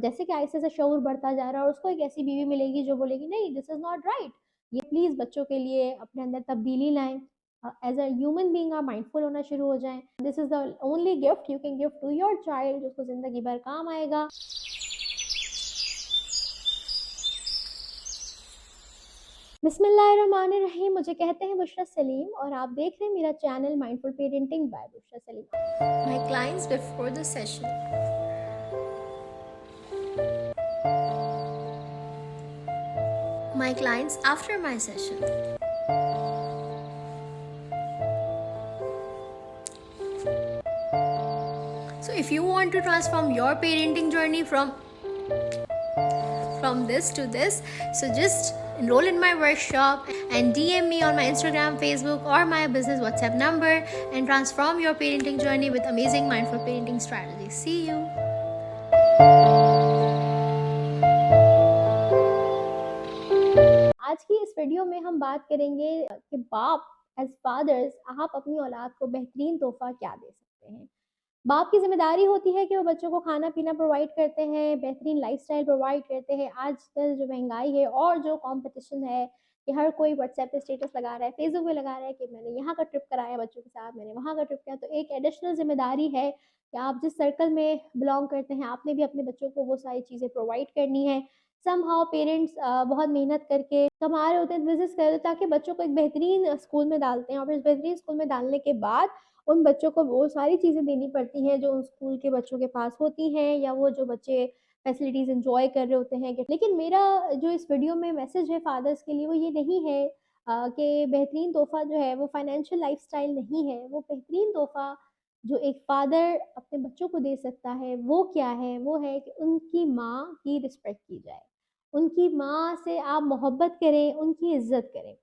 जैसे कि आहिस्ते से शऊर बढ़ता जा रहा है और उसको एक ऐसी बीवी मिलेगी जो बोलेगी नहीं, दिस इज़ नॉट राइट, ये प्लीज़ बच्चों के लिए अपने अंदर तब्दीली लाएँ। एज़ अ ह्यूमन बीइंग आप माइंडफुल होना शुरू हो जाएँ। This is the only gift you can give to your child, जो उसको ज़िंदगी भर काम आएगा। बिस्मिल्लाहिर्रहमानिर्रहीम। मुझे कहते हैं बुशरा सलीम और आप देख रहे हैं मेरा channel mindful parenting by Bushra Salim. My clients before the session. My clients after my session. So if you want to transform your parenting journey from this to this, so just enroll in my workshop and DM me on my Instagram, Facebook, or my business WhatsApp number and transform your parenting journey with amazing mindful parenting strategies. See you. आज की इस video में हम बात करेंगे कि बाप as fathers आप अपनी औलाद को बेहतरीन तोहफा क्या दे सकते हैं। बाप की जिम्मेदारी होती है कि वो बच्चों को खाना पीना प्रोवाइड करते हैं, बेहतरीन लाइफस्टाइल प्रोवाइड करते हैं। आजकल जो महंगाई है और जो कंपटीशन है कि हर कोई व्हाट्सएप पे स्टेटस लगा रहा है, फेसबुक पे लगा रहा है कि मैंने यहाँ का ट्रिप कराया बच्चों के साथ, मैंने वहाँ का ट्रिप किया। तो एक एडिशनल जिम्मेदारी है कि आप जिस सर्कल में बिलोंग करते हैं आपने भी अपने बच्चों को वो सारी चीज़ें प्रोवाइड करनी है। समहाउ पेरेंट्स बहुत मेहनत करके कमा रहे होते हैं, बिजनेस कर रहे होते हैं ताकि बच्चों को एक बेहतरीन स्कूल में डालते हैं और फिर इस बेहतरीन स्कूल में डालने के बाद उन बच्चों को वो सारी चीज़ें देनी पड़ती हैं जो उन स्कूल के बच्चों के पास होती हैं या वो जो बच्चे फैसिलिटीज़ एंजॉय कर रहे होते हैं। लेकिन मेरा जो इस वीडियो में मैसेज है फादर्स के लिए वो ये नहीं है कि बेहतरीन तोहफा जो है वो फाइनेंशियल लाइफस्टाइल नहीं है। वो बेहतरीन तोहफा जो एक फादर अपने बच्चों को दे सकता है वो क्या है, वो है कि उनकी माँ की रिस्पेक्ट की जाए, उनकी माँ से आप मोहब्बत करें, उनकी इज्जत करें।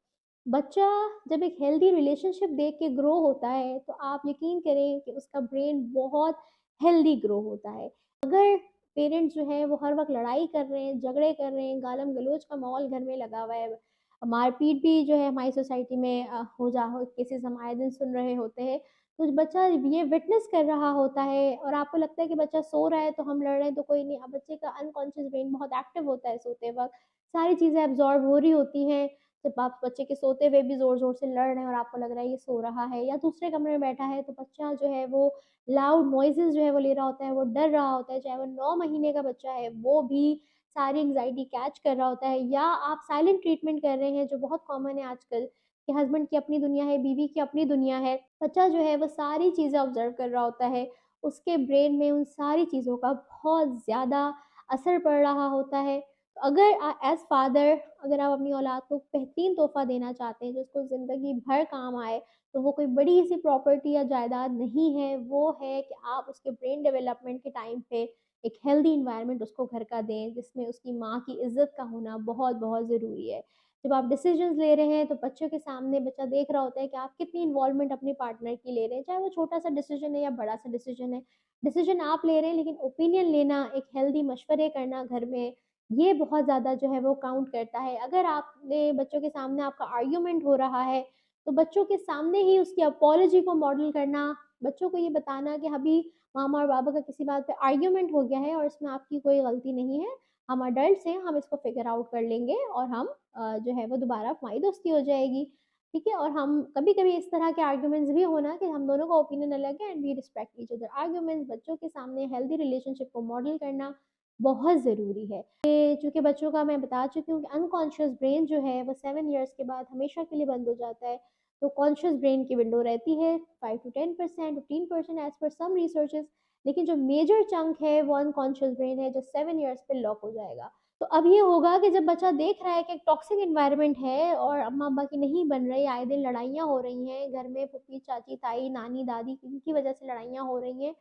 बच्चा जब एक हेल्दी रिलेशनशिप देख के ग्रो होता है तो आप यकीन करें कि उसका ब्रेन बहुत हेल्दी ग्रो होता है। अगर पेरेंट्स जो है वो हर वक्त लड़ाई कर रहे हैं, झगड़े कर रहे हैं, गालम गलोच का माहौल घर में लगा हुआ है, मारपीट भी जो है हमारी सोसाइटी में हो केसेस हम आए दिन सुन रहे होते हैं, तो बच्चा ये विटनेस कर रहा होता है और आपको लगता है कि बच्चा सो रहा है तो हम लड़ रहे हैं तो कोई नहीं। अब बच्चे का अनकॉन्शियस ब्रेन बहुत एक्टिव होता है सोते वक्त, सारी चीज़ें एब्जॉर्ब हो रही होती हैं। जब आप बच्चे के सोते हुए भी ज़ोर-ज़ोर से लड़ रहे हैं और आपको लग रहा है ये सो रहा है या दूसरे कमरे में बैठा है, तो बच्चा जो है वो लाउड नॉइज़ेज़ जो है वो ले रहा होता है, वो डर रहा होता है, चाहे वो 9 महीने का बच्चा है, वो भी सारी एंग्ज़ायटी कैच कर रहा होता है। या आप साइलेंट ट्रीटमेंट कर रहे हैं जो बहुत कॉमन है आजकल कि हस्बैंड की अपनी दुनिया है, बीवी की अपनी दुनिया है। बच्चा जो है वो सारी चीज़ें ऑब्ज़र्व कर रहा होता है, उसके ब्रेन में उन सारी चीज़ों का बहुत ज़्यादा असर पड़ रहा होता है। तो अगर एज़ फादर अगर आप अपनी औलाद को बेहतरीन तोहफ़ा देना चाहते हैं जो उसको ज़िंदगी भर काम आए, तो वो कोई बड़ी-सी प्रॉपर्टी या जायदाद नहीं है, वो है कि आप उसके ब्रेन डेवलपमेंट के टाइम पे एक हेल्दी एनवायरनमेंट उसको घर का दें, जिसमें उसकी माँ की इज़्ज़त का होना बहुत-बहुत ज़रूरी है। जब आप डिसीज़न्स ले रहे हैं, तो बच्चों के सामने बच्चा देख रहा होता है कि आप कितनी इन्वॉल्वमेंट अपने पार्टनर की ले रहे हैं, चाहे वो छोटा-सा डिसीज़न है या बड़ा-सा डिसीज़न है। डिसीज़न आप ले रहे हैं, लेकिन ओपिनियन लेना, एक हेल्दी मशवरे करना घर में, ये बहुत ज़्यादा जो है वो काउंट करता है। अगर आपने बच्चों के सामने आपका आर्ग्यूमेंट हो रहा है, तो बच्चों के सामने ही उसकी अपॉलॉजी को मॉडल करना, बच्चों को ये बताना कि अभी मामा और पापा का किसी बात पे आर्ग्यूमेंट हो गया है और इसमें आपकी कोई गलती नहीं है। हम एडल्ट्स हैं, हम इसको फिगर आउट कर लेंगे और हम जो है वो दोबारा हमारी दोस्ती हो जाएगी, ठीक है? और हम कभी-कभी इस तरह के आर्ग्यूमेंट्स भी होना कि हम दोनों का ओपिनियन अलग है and we respect each other. Arguments बच्चों के सामने हेल्दी रिलेशनशिप को मॉडल करना बहुत ज़रूरी है। ये चूँकि बच्चों का मैं बता चुकी हूँ कि अनकॉन्शियस ब्रेन जो है वो 7 इयर्स के बाद हमेशा के लिए बंद हो जाता है। तो कॉन्शियस ब्रेन की विंडो रहती है 5 to 10%, 15% as per some researches, लेकिन जो मेजर चंक है वो अनकॉन्शियस ब्रेन है जो 7 इयर्स पे लॉक हो जाएगा। तो अब ये होगा कि जब बच्चा देख रहा है कि एक टॉक्सिक एनवायरनमेंट है और अम्मा-अब्बा की नहीं बन रही, आए दिन लड़ाइयाँ हो रही हैं, घर में फूफी, चाची, ताई, नानी, दादी इनकी वजह से लड़ाइयाँ हो रही हैं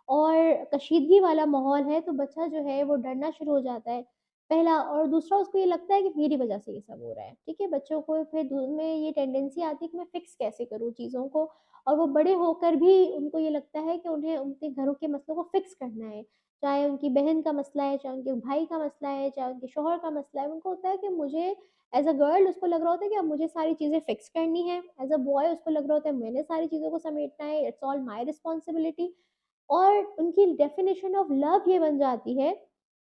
और कशीदगी वाला माहौल है, तो बच्चा जो है वो डरना शुरू हो जाता है, पहला। और दूसरा उसको ये लगता है कि मेरी वजह से ये सब हो रहा है, ठीक है? बच्चों को फिर में ये टेंडेंसी आती है कि मैं फ़िक्स कैसे करूँ चीज़ों को, और वो बड़े होकर भी उनको ये लगता है कि उन्हें उनके घरों के मसलों को फ़िक्स करना है। चाहे उनकी बहन का मसला है, चाहे उनके भाई का मसला है, चाहे उनके शौहर का मसला है, उनको होता है कि मुझे एज़ अ गर्ल उसको लग रहा होता है कि अब मुझे सारी चीज़ें फ़िक्स करनी है। एज़ अ बॉय उसको लग रहा होता है मैंने सारी चीज़ों को समेटना है, इट्स ऑल माय रिस्पॉन्सिबिलिटी। और उनकी डेफ़िनिशन ऑफ लव ये बन जाती है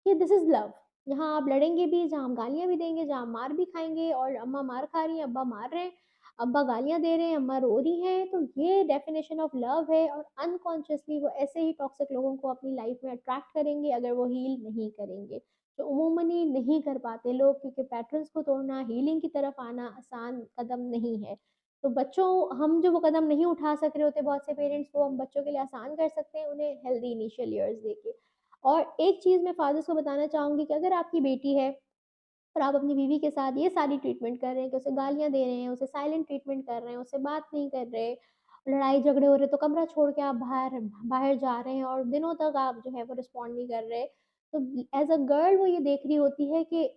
कि दिस इज़ लव। यहाँ आप लड़ेंगे भी, जहाँ आप गालियाँ भी देंगे, जहाँ मार भी खाएँगे, और अम्मा मार खा रही हैं, अब्बा मार रहे हैं, अब्बा गालियाँ दे रहे हैं, अम्मा रो रही हैं, तो ये डेफ़िनेशन ऑफ लव है। और अनकॉन्शियसली वो ऐसे ही टॉक्सिक लोगों को अपनी लाइफ़ में अट्रैक्ट करेंगे अगर वो हील नहीं करेंगे। जो उमूमन ही नहीं कर पाते लोग, क्योंकि पैटर्न्स को तोड़ना, हीलिंग की तरफ आना आसान कदम नहीं है। तो बच्चों, हम जो वो कदम नहीं उठा सक रहे होते बहुत से पेरेंट्स, वो हम बच्चों के लिए आसान कर सकते हैं, उन्हें हेल्दी इनिशियल ईयर्स देके। और एक चीज़ मैं फादर्स को बताना चाहूँगी कि अगर आपकी बेटी है और आप अपनी बीवी के साथ ये सारी ट्रीटमेंट कर रहे हैं कि उसे गालियाँ दे रहे हैं, उसे साइलेंट ट्रीटमेंट कर रहे हैं, उससे बात नहीं कर रहे, लड़ाई झगड़े हो रहे, तो कमरा छोड़ के आप बाहर बाहर जा रहे हैं और दिनों तक आप जो है वो रिस्पॉन्ड नहीं कर रहे। तो एज़ अ गर्ल वो ये देख रही होती है कि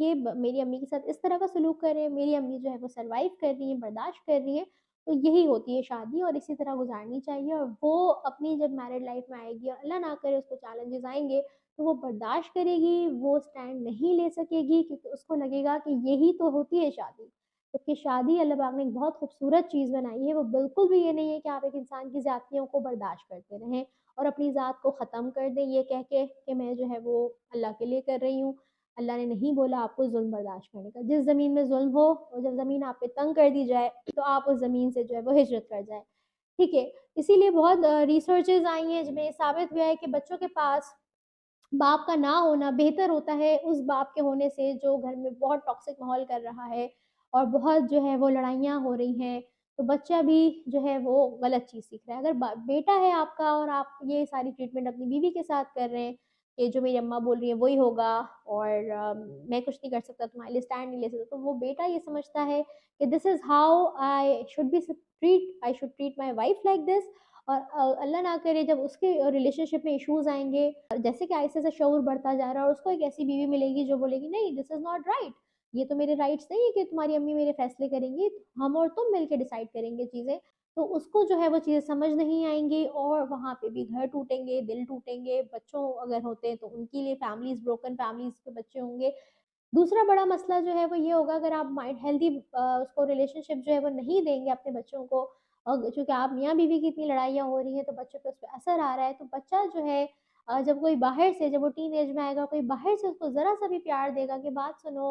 ये मेरी अम्मी के साथ इस तरह का सलूक कर रहे हैं, मेरी अम्मी जो है वो सर्वाइव कर रही हैं, बर्दाश्त कर रही हैं। तो यही होती है शादी, और इसी तरह गुजारनी चाहिए। और वो अपनी जब मैरिड लाइफ में आएगी और अल्लाह ना करे उसको चैलेंजेस आएंगे, तो वो बर्दाश्त करेगी, वो स्टैंड नहीं ले सकेगी, क्योंकि उसको लगेगा कि यही तो होती है शादी। जबकि शादी अल्लाह पाक ने एक बहुत खूबसूरत चीज़ बनाई है, वो बिल्कुल भी ये नहीं है कि आप एक इंसान की ज़्यादतियों को बर्दाश्त करते रहें और अपनी ज़ात को ख़त्म कर दें, ये कह के कि मैं जो है वो अल्लाह के लिए कर रही हूँ। अल्लाह ने नहीं बोला आपको ज़ुल्म बर्दाश्त करने का। जिस ज़मीन में ज़ुल्म हो और जब ज़मीन आप पे तंग कर दी जाए, तो आप उस ज़मीन से जो है वो हिजरत कर जाएँ। ठीक है? इसीलिए बहुत रिसर्चेज़ आई हैं जिनमें ये साबित हुआ है कि बच्चों के पास बाप का ना होना बेहतर होता है उस बाप के होने से जो घर में बहुत टॉक्सिक माहौल कर रहा है और बहुत जो है वो लड़ाइयाँ हो रही हैं। तो बच्चा भी जो है वो गलत चीज़ सीख रहा है। अगर बेटा है आपका और आप ये सारी ट्रीटमेंट अपनी बीवी के साथ कर रहे हैं, ये जो मेरी अम्मा बोल रही है वही होगा, और मैं कुछ नहीं कर सकता, तुम्हारे लिए स्टैंड नहीं ले सकता, तो वो बेटा ये समझता है कि this is how I should treat my wife like this. और अल्लाह ना करे जब उसके रिलेशनशिप में इश्यूज़ आएँगे, जैसे कि आहिस्ते से शऊर बढ़ता जा रहा है और उसको एक ऐसी बीवी मिलेगी जो बोलेगी नहीं, दिस इज़ नॉट राइट, ये तो मेरे राइट्स नहीं है कि तुम्हारी अम्मी मेरे फैसले करेंगी, हम और तुम मिलके डिसाइड करेंगे चीज़ें। तो उसको जो है वो चीज़ें समझ नहीं आएँगी और वहाँ पे भी घर टूटेंगे, दिल टूटेंगे, बच्चों अगर होते हैं तो उनके लिए फैमिलीज़, ब्रोकन फैमिलीज़ के बच्चे होंगे। दूसरा बड़ा मसला जो है वो ये होगा, अगर आप माइंड हेल्दी उसको रिलेशनशिप जो है वो नहीं देंगे अपने बच्चों को, चूँकि आप मियाँ-बीवी की इतनी लड़ाइयाँ हो रही हैं तो बच्चों पे उसपे असर आ रहा है, तो बच्चा जो है जब कोई बाहर से, जब वो टीनेज में आएगा, कोई बाहर से उसको ज़रा-सा भी प्यार देगा कि बात सुनो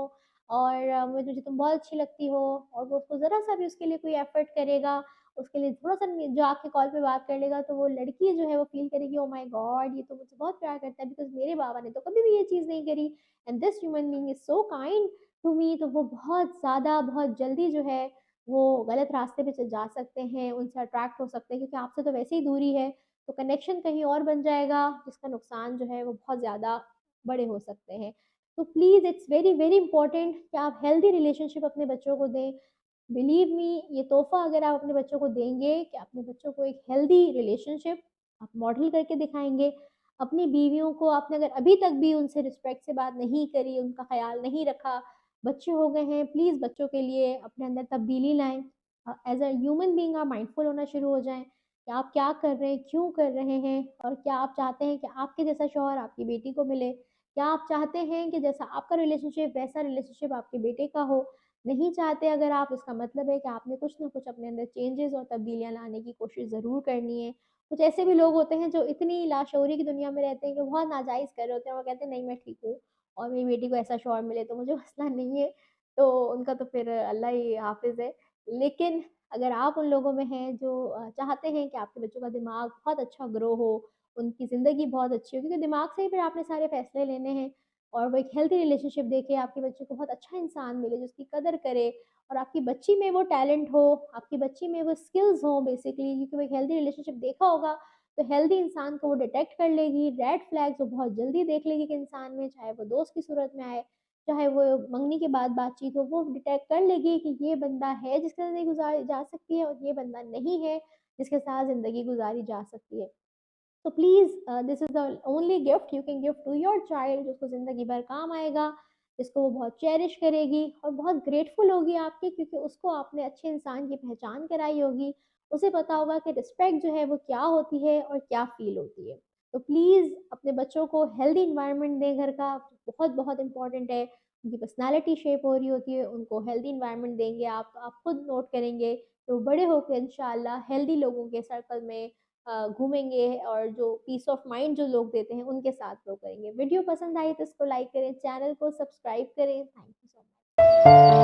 और मुझे तुम बहुत अच्छी लगती हो, और वो उसको ज़रा-सा भी उसके लिए कोई एफ़र्ट करेगा, उसके लिए थोड़ा-सा जो आपके कॉल पे बात कर लेगा, तो वो लड़की जो है वो फ़ील करेगी ओह माय गॉड! ये तो मुझसे बहुत प्यार करता है, बिकॉज़ मेरे बाबा ने तो कभी भी ये चीज़ नहीं करी। And this human being is so kind to me, तो वो बहुत ज़्यादा, बहुत जल्दी जो है वो गलत रास्ते पे जा सकते हैं, उनसे अट्रैक्ट हो सकते हैं, क्योंकि आपसे तो वैसे ही दूरी है, तो कनेक्शन कहीं और बन जाएगा, जिसका नुकसान जो है वो बहुत ज़्यादा बड़े हो सकते हैं। तो please it's very, very important कि आप हेल्दी रिलेशनशिप अपने बच्चों को दें। बिलीव मी, ये तोहफ़ा अगर आप अपने बच्चों को देंगे कि अपने बच्चों को एक हेल्दी रिलेशनशिप आप मॉडल करके दिखाएँगे। अपनी बीवियों को आपने अगर अभी तक भी उनसे रिस्पेक्ट से बात नहीं करी, उनका ख़्याल नहीं रखा, बच्चे हो गए हैं, प्लीज़ बच्चों के लिए अपने अंदर तब्दीली लाएँ। एज़ अ ह्यूमन बीइंग आप माइंडफुल होना शुरू हो जाएँ कि आप क्या कर रहे हैं, क्यों कर रहे हैं, और क्या आप चाहते हैं कि आपके जैसा शौहर आपकी बेटी को मिले? क्या आप चाहते हैं कि जैसा आपका रिलेशनशिप वैसा रिलेशनशिप आपके बेटे का हो? नहीं चाहते अगर आप, इसका मतलब है कि आपने कुछ ना कुछ अपने अंदर चेंजेस और तब्दीलियाँ लाने की कोशिश ज़रूर करनी है। कुछ ऐसे भी लोग होते हैं जो इतनी लाशऊरी की दुनिया में रहते हैं कि बहुत नाजायज़ कर रहे होते हैं और कहते हैं नहीं मैं ठीक हूँ और मेरी बेटी को ऐसा शौहर मिले तो मुझे मसला नहीं है, तो उनका तो फिर अल्लाह ही हाफ़िज़ है। लेकिन अगर आप उन लोगों में हैं जो चाहते हैं कि आपके बच्चों का दिमाग बहुत अच्छा ग्रो हो, उनकी ज़िंदगी बहुत अच्छी हो, क्योंकि दिमाग से ही फिर आपने सारे फ़ैसले लेने हैं, और वो एक हेल्थी रिलेशनशिप देके आपके बच्चे को बहुत अच्छा इंसान मिले, जिसकी कदर करे, और आपकी बच्ची में वो टैलेंट हो, आपकी बच्ची में वो स्किल्स हों बेसिकली, क्योंकि वो एक हेल्दी रिलेशनशिप देखा होगा, तो हेल्दी इंसान को वो डिटेक्ट कर लेगी, रेड फ्लैग्स वो बहुत जल्दी देख लेगी कि इंसान में, चाहे वो दोस्त की सूरत में आए, चाहे वो मंगनी के बाद बातचीत हो, वो डिटेक्ट कर लेगी कि ये बंदा है जिसके साथ ज़िंदगी गुज़ारी जा सकती है और ये बंदा नहीं है जिसके साथ ज़िंदगी गुज़ारी जा सकती है। तो please this is the only gift you can give to your child, जो उसको ज़िंदगी भर काम आएगा, जिसको वो बहुत चेरिश करेगी और बहुत ग्रेटफुल होगी आपकी, क्योंकि उसको आपने अच्छे इंसान की पहचान कराई होगी। उसे पता होगा कि रिस्पेक्ट जो है वो क्या होती है और क्या फ़ील होती है। तो प्लीज़ अपने बच्चों को हेल्दी एनवायरनमेंट दें घर का, बहुत-बहुत इम्पोर्टेंट है। उनकी पर्सनैलिटी शेप हो रही होती है, उनको हेल्दी एनवायरनमेंट देंगे आप, तो आप खुद नोट करेंगे कि वो बड़े होके इंशाअल्लाह हेल्दी लोगों के सर्कल में घूमेंगे और जो पीस ऑफ माइंड जो लोग देते हैं उनके साथ ग्रो करेंगे। वीडियो पसंद आई तो इसको लाइक करें, चैनल को सब्सक्राइब करें। Thank you so much.